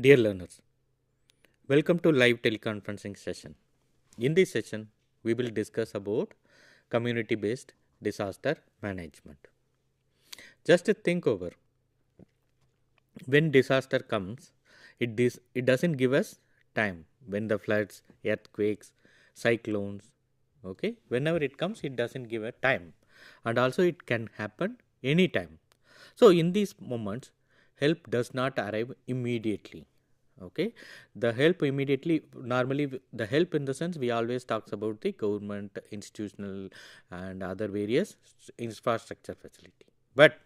Dear learners, welcome to live teleconferencing session. In this session, we will discuss about community-based disaster management. Just think over, when disaster comes, it doesn't give us time. When the floods, earthquakes, cyclones, okay, whenever it comes, it doesn't give a time, and also it can happen anytime. So in these moments, help does not arrive immediately. Okay, the help immediately, normally the help in the sense we always talks about the government, institutional and other various infrastructure facility. But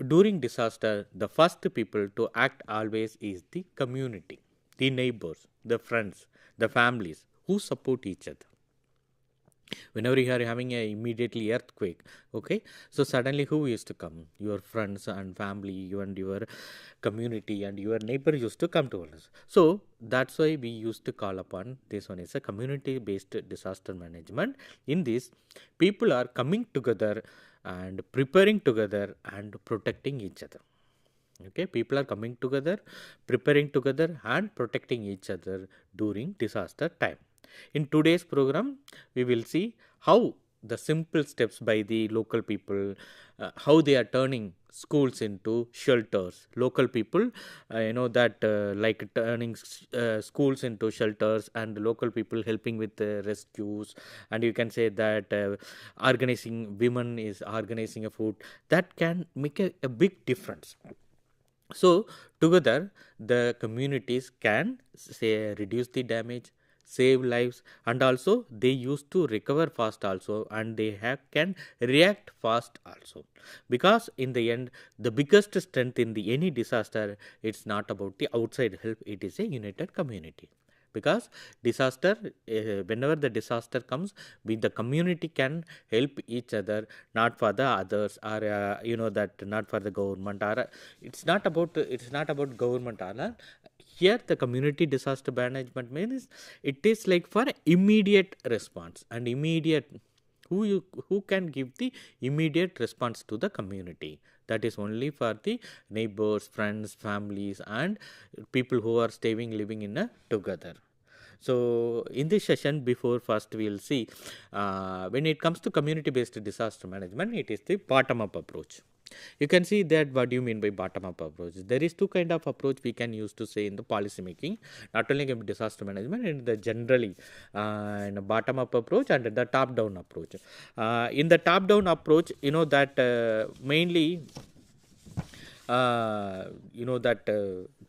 during disaster, the first people to act always is the community, the neighbors, the friends, the families who support each other. Whenever you are having a immediately earthquake, okay, so suddenly who used to come? Your friends and family, you and your community and your neighbor used to come to us. So that's why we used to call upon this one is a community based disaster management. In this, people are coming together and preparing together and protecting each other. Okay, people are coming together, preparing together and protecting each other during disaster time. In today's program, we will see how the simple steps by the local people, how they are turning schools into shelters. Local people, like turning schools into shelters, and local people helping with rescues. And you can say that organizing women is organizing a food that can make a big difference. So together the communities can say reduce the damage, save lives, and also they used to recover fast also, and they can react fast also, because in the end the biggest strength in the any disaster, it's not about the outside help, it is a united community. Because disaster, whenever the disaster comes, the community can help each other, not for the others, or that not for the government, or it's not about government or here. The community disaster management means it is like for immediate response, and immediate who can give the immediate response to the community. That is only for the neighbors, friends, families, and people who are staying living in a together. So in this session, before first we will see when it comes to community based disaster management, it is the bottom up approach. You can see that what do you mean by bottom up approach. There is two kind of approach we can use to say in the policy making, not only in disaster management, and the generally in a bottom up approach and the top down approach. In the top down approach, that mainly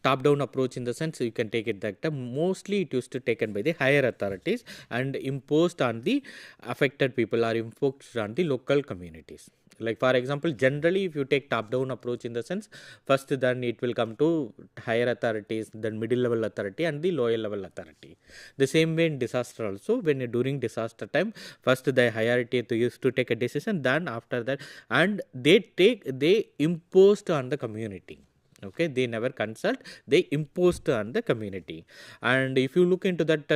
top down approach, in the sense you can take it that mostly it used to taken by the higher authorities and imposed on the affected people or imposed on the local communities. Like for example, generally if you take top down approach, in the sense first then it will come to higher authorities, then middle level authority and the lower level authority. The same way in disaster also, when during disaster time, first the hierarchy used to take a decision, then after that, and they imposed on the community. Okay, they never consult, they imposed on the community. And if you look into that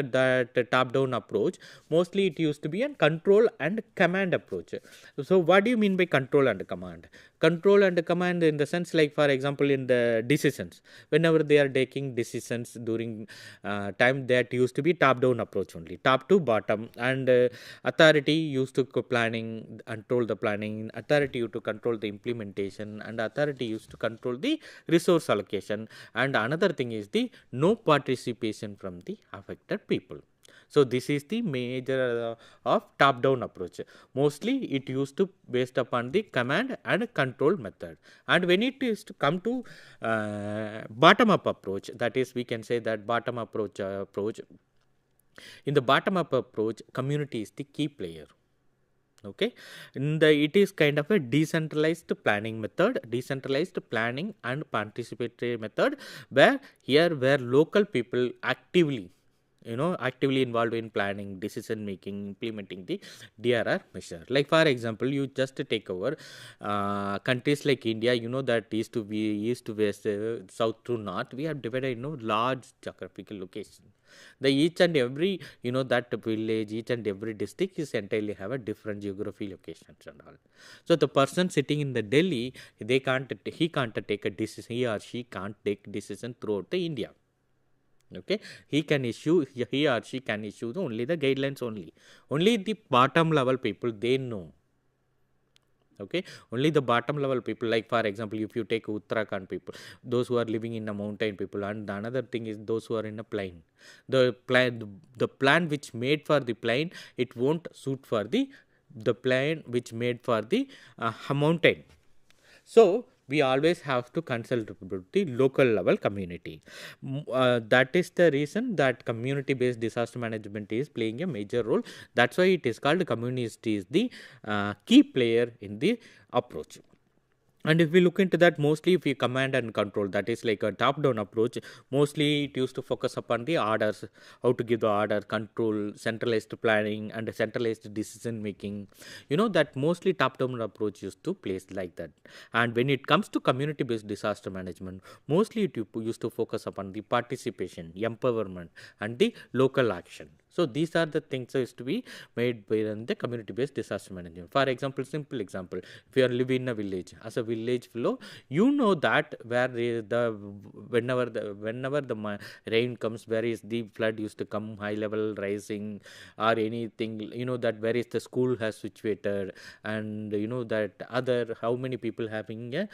top down approach, mostly it used to be a control and command approach. So what do you mean by control and command? Control and command in the sense, like for example in the decisions, whenever they are taking decisions during time, that used to be top down approach only, top to bottom. And authority used to planning, control the planning, authority used to control the implementation, and authority used to control the resource allocation. And another thing is the no participation from the affected people. So this is the major of top down approach. Mostly it used to based upon the command and control method. And when it is to come to bottom up approach, that is we can say that bottom approach in the bottom up approach, community is the key player. Okay, it is kind of a decentralized planning and participatory method, where local people actively actively involved in planning, decision making, implementing the DRR measure. Like for example, you just take over countries like India, that east to west, south to north, we have divided large geographical location. The each and every that village, each and every district is entirely have a different geography locations and all. So the person sitting in the Delhi, he can't take a decision, he or she can't take decision throughout the India. Okay, he or she can issue only the guidelines, only the bottom level people they know. Okay, only the bottom level people, like for example, if you take Uttarakhand people, those who are living in a mountain people, and another thing is those who are in a plain, the plan which made for the plain, it won't suit for the plan which made for the mountain. So we always have to consult about the local level community. That is the reason that community based disaster management is playing a major role. That's why it is called community is the key player in the approach. And if we look into that, mostly if we command and control, that is like a top-down approach, mostly it used to focus upon the orders, how to give the order, control, centralized planning, and centralized decision making. That mostly top-down approach used to place like that. And when it comes to community-based disaster management, mostly it used to focus upon the participation, empowerment, and the local action. So these are the things that used to be made by the community-based disaster management. For example, simple example, if you are living in a village, as a village fellow, that where whenever the rain comes, where is the flood used to come, high level rising or anything, that where is the school has situated, and that other how many people having a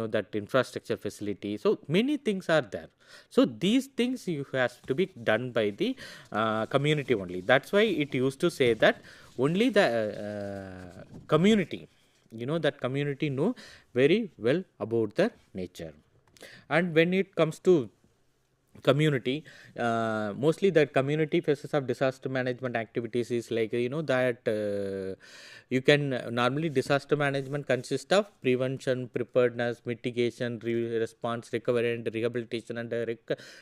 that infrastructure facility. So many things are there. So these things has to be done by the community only. That's why it used to say that only the community, that community know very well about the nature. And when it comes to community, mostly that community phases of disaster management activities is like that you can normally disaster management consists of prevention, preparedness, mitigation, response, recovery and rehabilitation, and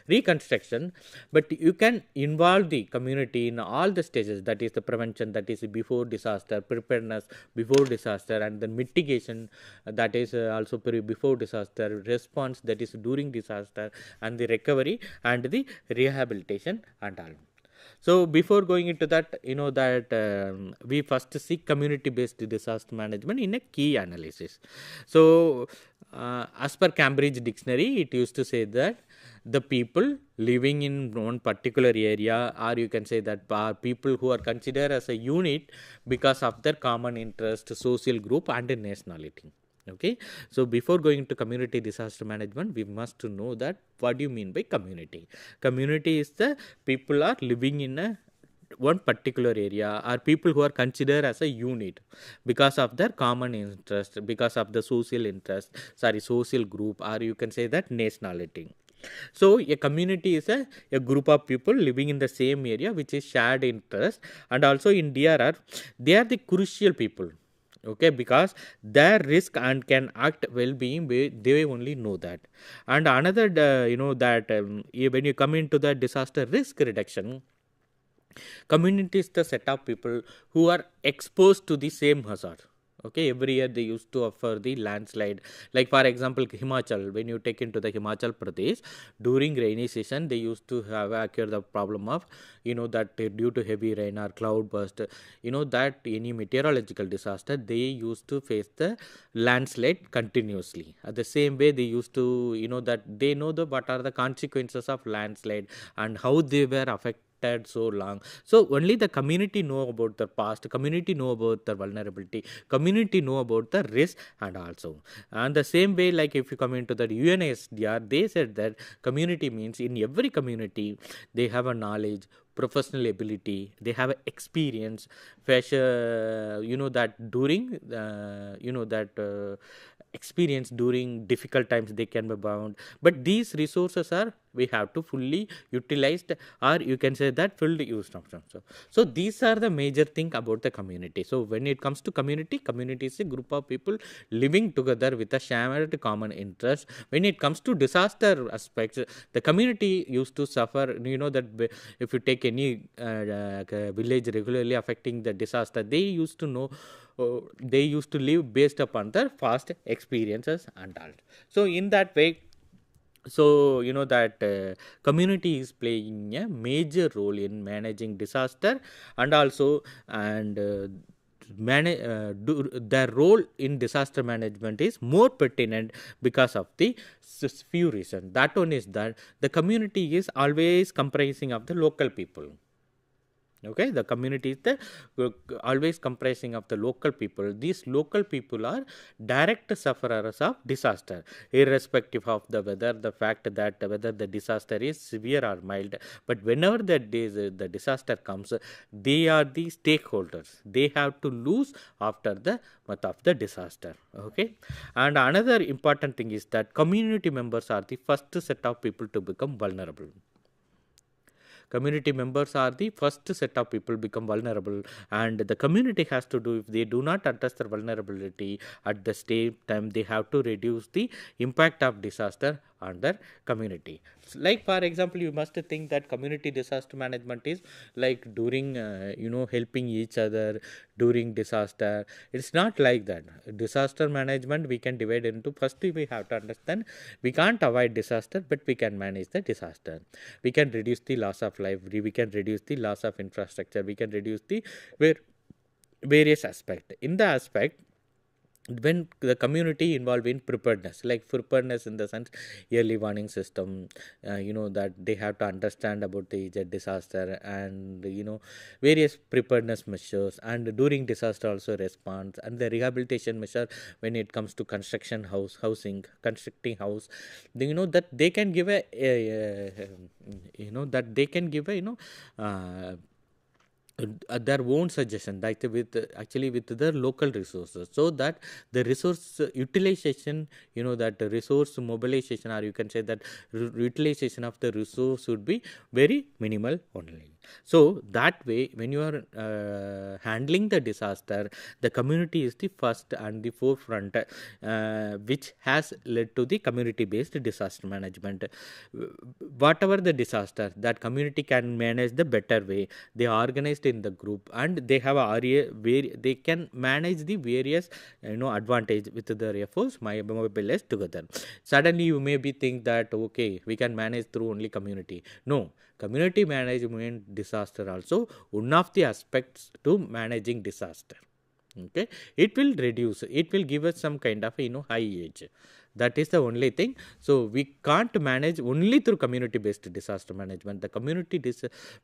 reconstruction. But you can involve the community in all the stages, that is the prevention, that is before disaster, preparedness before disaster, and then mitigation, that is also before disaster, response, that is during disaster, and the recovery and the rehabilitation and all. So before going into that, that we first see community based disaster management in a key analysis. So as per Cambridge dictionary, it used to say that the people living in one particular area, or you can say that people who are considered as a unit because of their common interest, social group and nationality. Okay, so before going to community disaster management, we must know that what do you mean by community. Community is the people are living in a one particular area, or people who are considered as a unit because of their common interest, because of the social group, or you can say that nationality. So a community is a group of people living in the same area which is shared interest, and also in DRR they are the crucial people. Okay, because their risk and can act well-being, they only know that. And another that when you come into the disaster risk reduction, community is the set of people who are exposed to the same hazard. Okay, every year they used to offer the landslide. Like for example, Himachal, when you take into the Himachal Pradesh, during rainy season, they used to have occur the problem of, that due to heavy rain or cloud burst, that any meteorological disaster, they used to face the landslide continuously. At the same way, they used to, that they know what are the consequences of landslide and how they were affected so long. So only the community know about the past, community know about the vulnerability, community know about the risk, and also. And the same way, like if you come into the UNSDR, they said that community means in every community they have a knowledge, professional ability, they have experience, fashion, that during that experience during difficult times, they can be bound, but these resources are, we have to fully utilized, or you can say that fully used. So these are the major thing about the community. So when it comes to community is a group of people living together with a shared common interest. When it comes to disaster aspects, the community used to suffer, that if you take any village regularly affecting the disaster, they used to know, they used to live based upon their past experiences and all. So in that way, so that community is playing a major role in managing disaster, and also, and their role in disaster management is more pertinent because of the few reasons. That one is that the community is always comprising of the local people. Okay, the community is the always comprising of the local people. These local people are direct sufferers of disaster, irrespective of the whether the fact that whether the disaster is severe or mild. But whenever the disaster comes, they are the stakeholders. They have to lose after the month of the disaster. Okay, and another important thing is that community members are the first set of people to become vulnerable. Community members are the first set of people become vulnerable, and the community has to do, if they do not address their vulnerability at the same time, they have to reduce the impact of disaster on their community. Like for example, you must think that community disaster management is like during helping each other during disaster. It's not like that. Disaster management we can divide into, firstly we have to understand we can't avoid disaster, but we can manage the disaster. We can reduce the loss of life, we can reduce the loss of infrastructure, we can reduce the various aspect. In the aspect, when the community involved in preparedness, like preparedness in the sense early warning system, that they have to understand about the disaster, and various preparedness measures, and during disaster also response, and the rehabilitation measure when it comes to constructing house, that they can give that they can give their own suggestion, like with actually with their local resources, so that the resource utilization, that resource mobilization, or you can say that utilization of the resource would be very minimal only. So that way, when you are handling the disaster, the community is the first and the forefront, which has led to the community based disaster management. Whatever the disaster, that community can manage the better way. They are organized in the group, and they have a area where they can manage the various advantage with their efforts mobilized together. Suddenly you may be think that okay, we can manage through only community. No, community management disaster also one of the aspects to managing disaster. Okay, it will reduce, it will give us some kind of high age. That is the only thing. So we can't manage only through community based disaster management. The community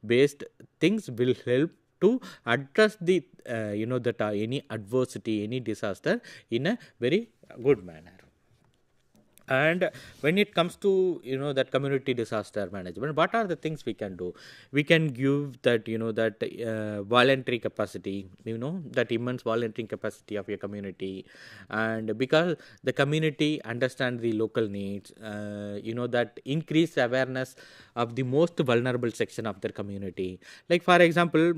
based things will help to address the that any adversity, any disaster in a very good manner. And when it comes to that community disaster management, what are the things we can do? We can give that that voluntary capacity, that immense voluntary capacity of your community. And because the community understand the local needs, that increase awareness of the most vulnerable section of their community. Like for example,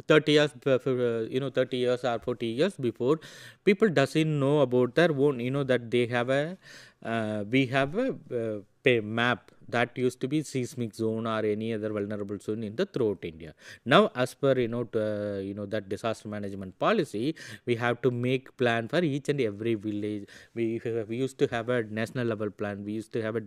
30 years 30 years or 40 years before, people doesn't know about their own, that they have a we have a map that used to be seismic zone or any other vulnerable zone in the throughout India. Now as per that disaster management policy, we have to make plan for each and every village. We used to have a national level plan, we used to have a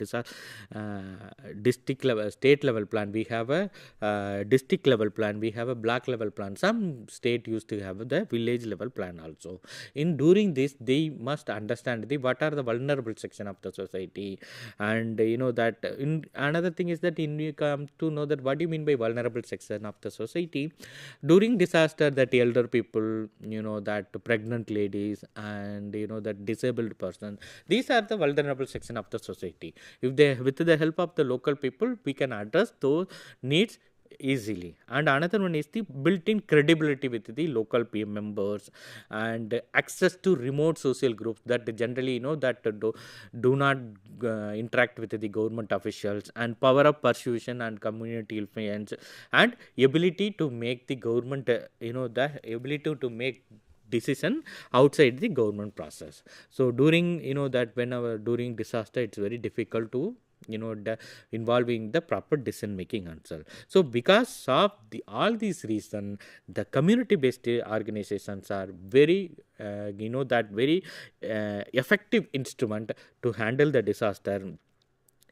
district level, state level plan, we have a district level plan, we have a block level plan. Some state used to have the village level plan also. In during this, they must understand what are the vulnerable section of the society. And that in another thing is that in you come to know that what do you mean by vulnerable section of the society. During disaster, that elder people, that pregnant ladies, and that disabled person, these are the vulnerable section of the society. If they, with the help of the local people, we can address those needs easily. And another one is the built-in credibility with the local PM members and access to remote social groups that generally that do not interact with the government officials, and power of persuasion and community influence, and ability to make the government the ability to make decision outside the government process. So during that whenever during disaster, it's very difficult to involving the proper decision making answer. So because of all these reasons, the community based organizations are very very effective instrument to handle the disaster.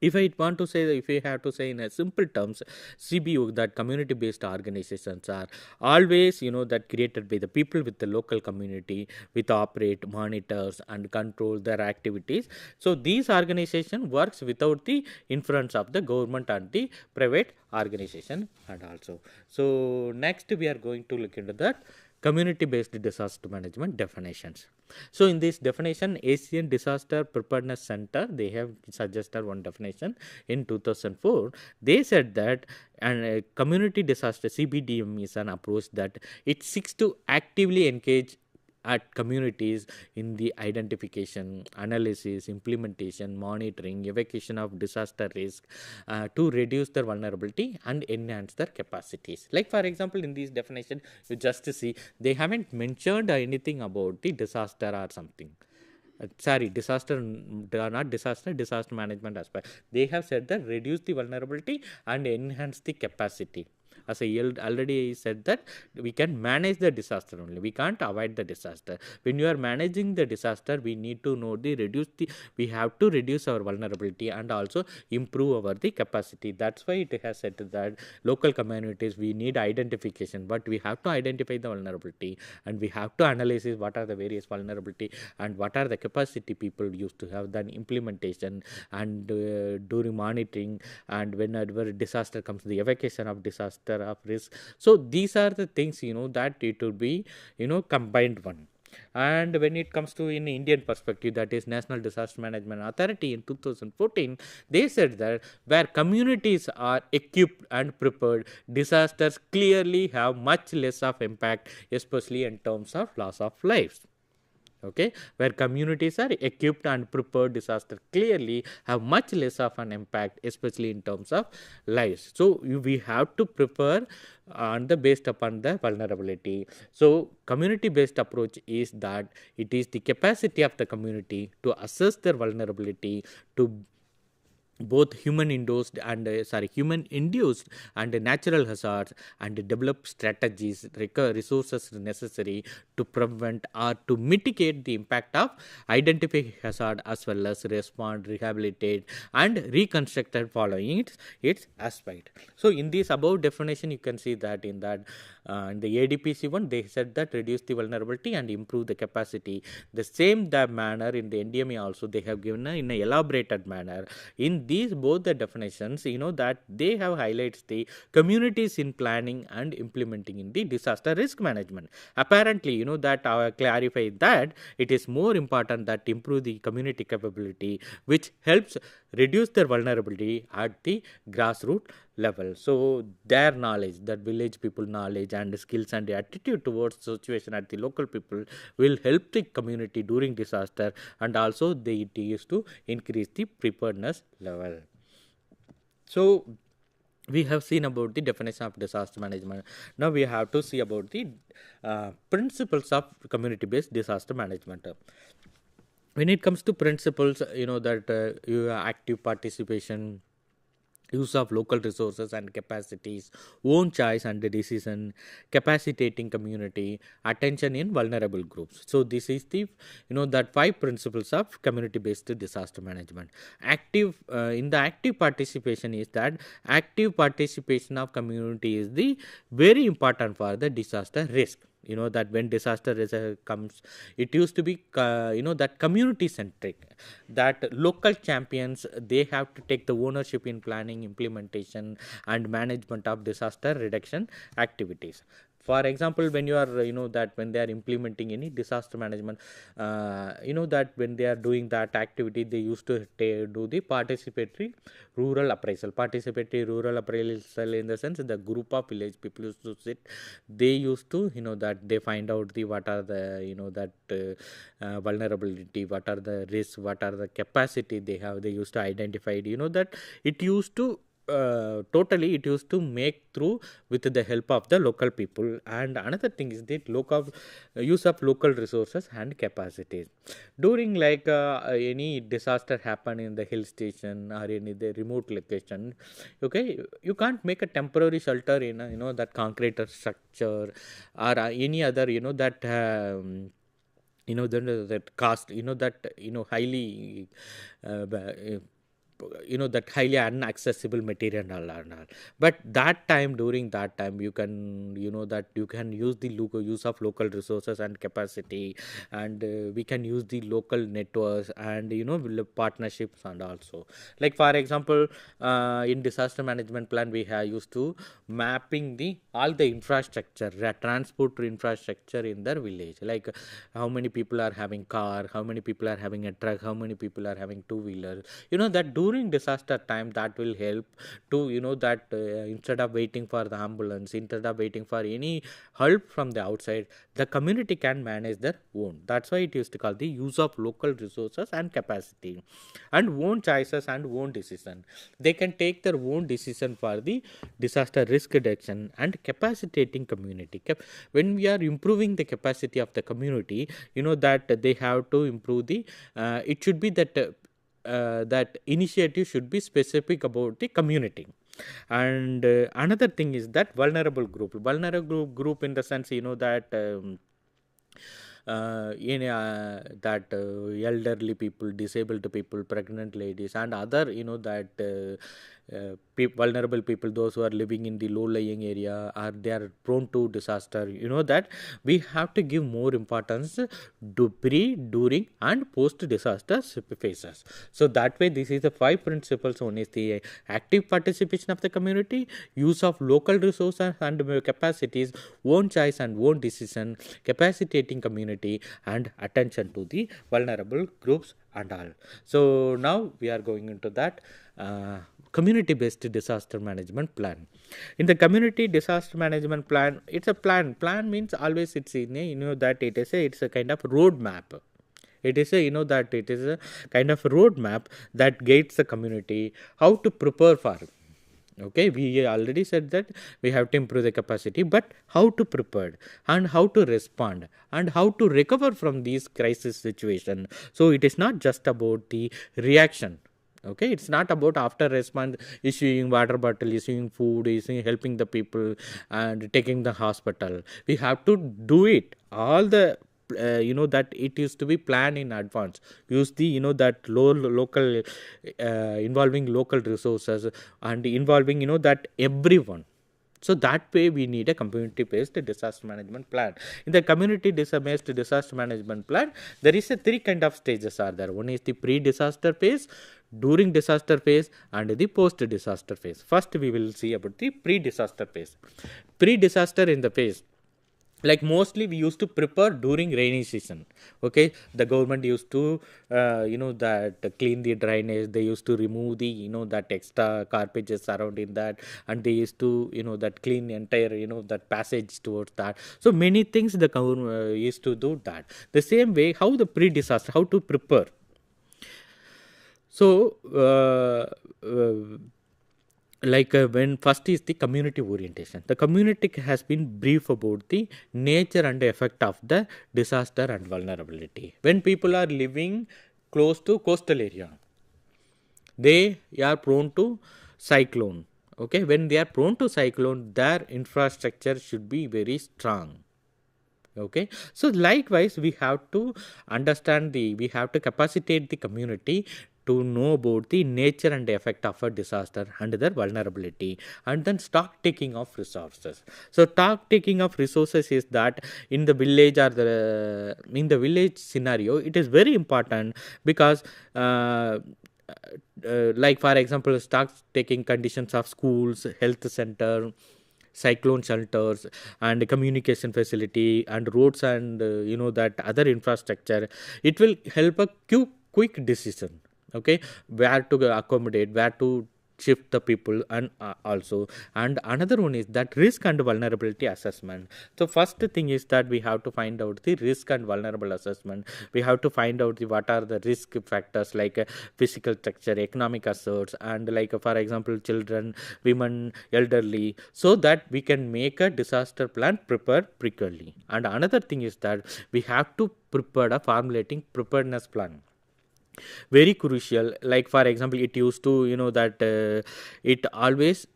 If I want to say, if we have to say in a simple terms, CBO, that community based organizations are always that created by the people with the local community, with operate, monitors and control their activities. So these organization works without the influence of the government and the private organization. And also, so next we are going to look into that community based disaster management definitions. So in this definition, Asian Disaster Preparedness Center, they have suggested one definition in 2004. They said that community disaster CBDM is an approach that it seeks to actively engage at communities in the identification, analysis, implementation, monitoring, evacuation of disaster risk to reduce their vulnerability and enhance their capacities. Like for example, in this definition, you just see they haven't mentioned anything about the disaster or something. Disaster management aspect. They have said that reduce the vulnerability and enhance the capacity. As I already said that we can manage the disaster only. We can't avoid the disaster. When you are managing the disaster, we need to know we have to reduce our vulnerability and also improve our the capacity. That's why it has said that local communities, we need identification, but we have to identify the vulnerability and we have to analyze what are the various vulnerability and what are the capacity people used to have, then implementation and during monitoring, and whenever disaster comes, the evacuation of disaster of risk. So these are the things that it will be combined one. And when it comes to in Indian perspective, that is National Disaster Management Authority in 2014, they said that where communities are equipped and prepared, disasters clearly have much less of impact, especially in terms of loss of lives. Okay, where communities are equipped and prepared, disaster clearly have much less of an impact, especially in terms of lives. So we have to prepare on the based upon the vulnerability. So community based approach is that it is the capacity of the community to assess their vulnerability to both human induced and natural hazards, and develop strategies, resources necessary to prevent or to mitigate the impact of identified hazard, as well as respond, rehabilitate and reconstruct following its aspect. So in this above definition, you can see that in the ADPC one, they said that reduce the vulnerability and improve the capacity. The same manner in the NDMA also they have given in an elaborated manner. In these both the definitions, that they have highlights the communities in planning and implementing in the disaster risk management. Apparently, that clarify that it is more important that improve the community capability, which helps reduce their vulnerability at the grassroots level. So their knowledge, that village people knowledge and skills and the attitude towards situation at the local people will help the community during disaster, and also it is to increase the preparedness level. So we have seen about the definition of disaster management. Now we have to see about the principles of community based disaster management. When it comes to principles, that you active participation, use of local resources and capacities, own choice and decision, capacitating community, attention in vulnerable groups. So this is the that 5 principles of community based disaster management. Active in the active participation is that active participation of community is the very important for the disaster risk. That when disaster comes, it used to be that community centric, that local champions, they have to take the ownership in planning, implementation and management of disaster reduction activities. For example, when you are that when they are implementing any disaster management, that when they are doing that activity, they used to do the participatory rural appraisal, in the sense the group of village people used to sit, they used to that they find out the what are the vulnerability, what are the risks, what are the capacity they have. They used to identify that it used to totally it used to make through with the help of the local people. And another thing is the local use of local resources and capacities during any disaster happen in the hill station or any the remote location. Okay, you can't make a temporary shelter in a, that concrete structure or any other that that cost that highly that highly inaccessible material and all. But that time, during that time, you can that you can use the use of local resources and capacity, and we can use the local networks and partnerships. And also, like for example, in disaster management plan, we have used to mapping the all the infrastructure, transport infrastructure in their village, like how many people are having car, how many people are having a truck, how many people are having two-wheelers. That during disaster time, that will help to that instead of waiting for the ambulance, instead of waiting for any help from the outside, the community can manage their own. That's why it used to call the use of local resources and capacity, and own choices and own decision. They can take their own decision for the disaster risk reduction and capacitating community. When we are improving the capacity of the community, that they have to improve the it should be that that initiative should be specific about the community. And another thing is that vulnerable group in the sense that that elderly people, disabled people, pregnant ladies, and other that vulnerable people, those who are living in the low-lying area, or they are prone to disaster. That we have to give more importance to pre, during, and post-disaster phases. So that way, this is the 5 principles. One is the active participation of the community, use of local resources and capacities, own choice and own decision, capacitating community, and attention to the vulnerable groups and all. So now we are going into that community-based disaster management plan. In the community disaster management plan, it's a plan. Plan means always it's in a, that it's a kind of roadmap. It is a that it is a kind of roadmap that guides the community how to prepare for. Okay, we already said that we have to improve the capacity, but how to prepare and how to respond and how to recover from these crisis situation. So it is not just about the reaction. Okay, it's not about after response issuing water bottle, issuing food, helping the people and taking the hospital. We have to do it all the that it used to be planned in advance. Use the that local involving local resources and involving that everyone. So that way we need a community-based disaster management plan. In the community-based disaster management plan, there is a 3 kind of stages are there. One is the pre-disaster phase, during disaster phase, and the post-disaster phase. First, we will see about the pre-disaster phase. Pre-disaster in the phase, like mostly we used to prepare during rainy season. Okay, the government used to that clean the drainage. They used to remove the that extra carpages surrounding that, and they used to that clean the entire that passage towards that. So many things the government used to do that. The same way, how the pre-disaster, how to prepare. So when first is the community orientation. The community has been brief about the nature and effect of the disaster and vulnerability. When people are living close to coastal area, they are prone to cyclone. Okay, when they are prone to cyclone, their infrastructure should be very strong. Okay, so likewise we have to understand we have to capacitate the community to know about the nature and effect of a disaster and their vulnerability, and then stock taking of resources. So stock taking of resources is that in the village or in the village scenario, it is very important because like for example, stock taking conditions of schools, health center, cyclone shelters and communication facility and roads and that other infrastructure, it will help a quick decision, okay, where to accommodate, where to shift the people, and also, and another one is that risk and vulnerability assessment. So first thing is that we have to find out the risk and vulnerable assessment. We have to find out what are the risk factors, like physical structure, economic assets, and like for example children, women, elderly, so that we can make a disaster plan prepare precarely. And another thing is that we have to prepare a formulating preparedness plan, very crucial. Like for example, it used to that it always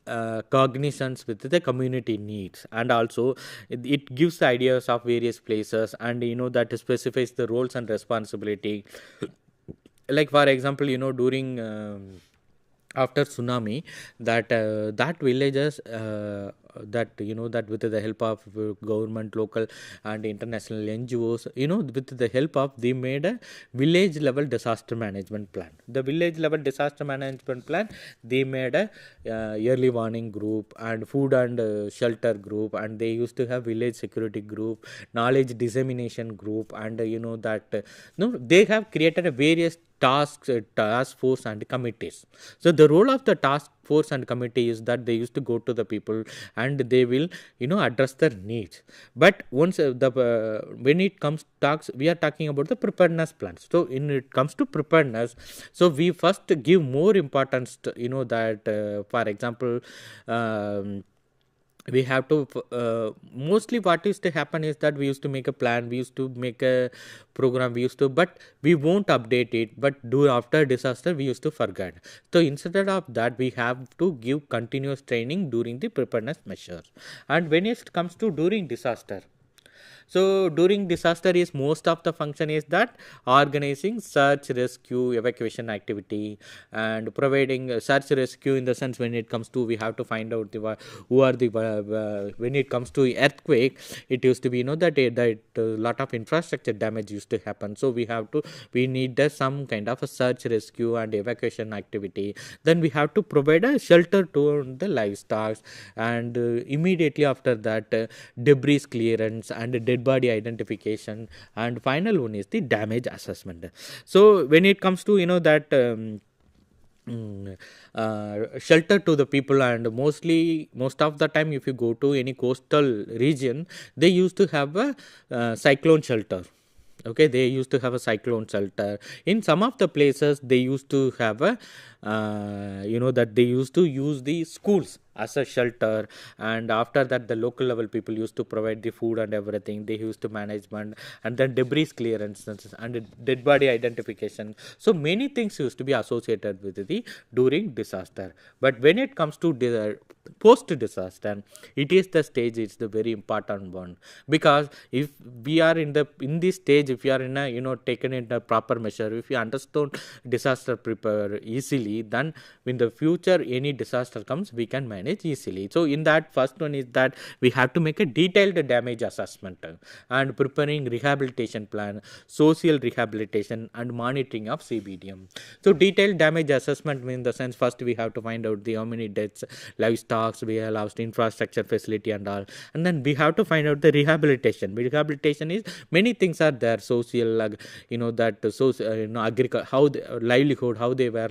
cognizance with the community needs, and also it gives the ideas of various places, and that specifies the roles and responsibility. Like for example, during after tsunami, that villages that that with the help of government, local and international NGOs, with the help of, they made a village level disaster management plan. The village level disaster management plan, they made a early warning group and food and shelter group, and they used to have village security group, knowledge dissemination group, and that they have created a various task force and committees. So the role of the task force and committee is that they used to go to the people and they will address their needs. But once when it comes talks, we are talking about the preparedness plans. So in it comes to preparedness, so we first give more importance to that for example, we have to mostly what used to happen is that we used to make a plan, we used to make a program, we used to, but we won't update it, but do after disaster we used to forget. So instead of that, we have to give continuous training during the preparedness measures. And when it comes to during disaster, so during disaster is most of the function is that organizing search, rescue, evacuation activity, and providing search rescue, in the sense when it comes to, we have to find out who are the when it comes to earthquake, it used to be that a lot of infrastructure damage used to happen. So we need some kind of a search, rescue and evacuation activity. Then we have to provide a shelter to the livestock, and immediately after that debris clearance and dead body identification, and final one is the damage assessment. So when it comes to that shelter to the people, and most of the time if you go to any coastal region, they used to have a cyclone shelter. Okay, they used to have a cyclone shelter. In some of the places they used to have a that they used to use the schools as a shelter, and after that the local level people used to provide the food and everything, they used to management, and then debris clearance and dead body identification. So many things used to be associated with the during disaster. But when it comes to post disaster, it is the stage, it's the very important one, because if we are in this stage, if you are in a taken in the proper measure, if you understand disaster prepare easily, then in the future any disaster comes, we can manage easily. So in that, first one is that we have to make a detailed damage assessment and preparing rehabilitation plan, social rehabilitation and monitoring of CBDM. So detailed damage assessment means, the sense first we have to find out how many deaths, livestock we have lost, infrastructure facility and all, and then we have to find out the rehabilitation. Rehabilitation is many things are there, social that social agriculture, how livelihood, how they were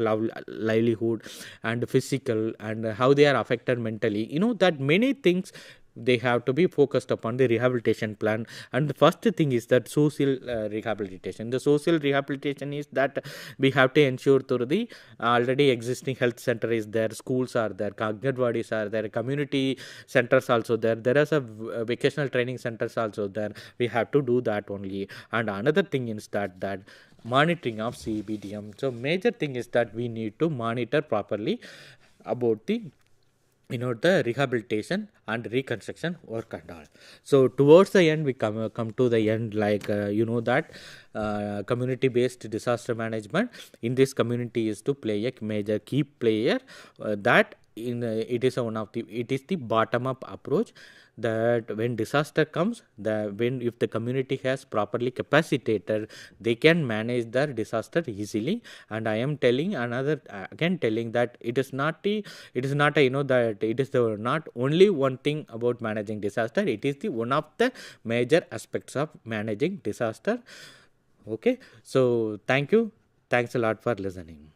livelihood, and physical, and how they are affected mentally, that many things they have to be focused upon the rehabilitation plan. And the first thing is that social rehabilitation. The social rehabilitation is that we have to ensure through the already existing health center is there, schools are there, Anganwadis are there, community centers also there, there is a vocational training centers also there. We have to do that only. And another thing is that monitoring of CBDM. So major thing is that we need to monitor properly about the the rehabilitation and reconstruction work and all. So towards the end, we come to the end, like that community based disaster management in this community is to play a major key player, that it is the bottom up approach, that when disaster comes, if the community has properly capacitated, they can manage their disaster easily. And I am telling telling that it is not that it is the not only one thing about managing disaster, it is the one of the major aspects of managing disaster. Okay, so thank you. Thanks a lot for listening.